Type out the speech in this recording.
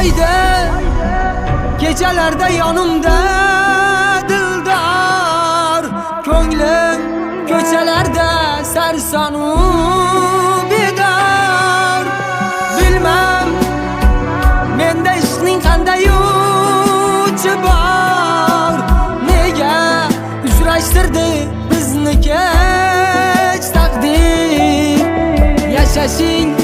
haydi kechalarda yonimda dildor, ko'nglim ko'chalarda sarsonu bedor. Bilmam menda ishqning qanday uchi bor, nega uchrashtirdi bizni kech taqdir. Yashashing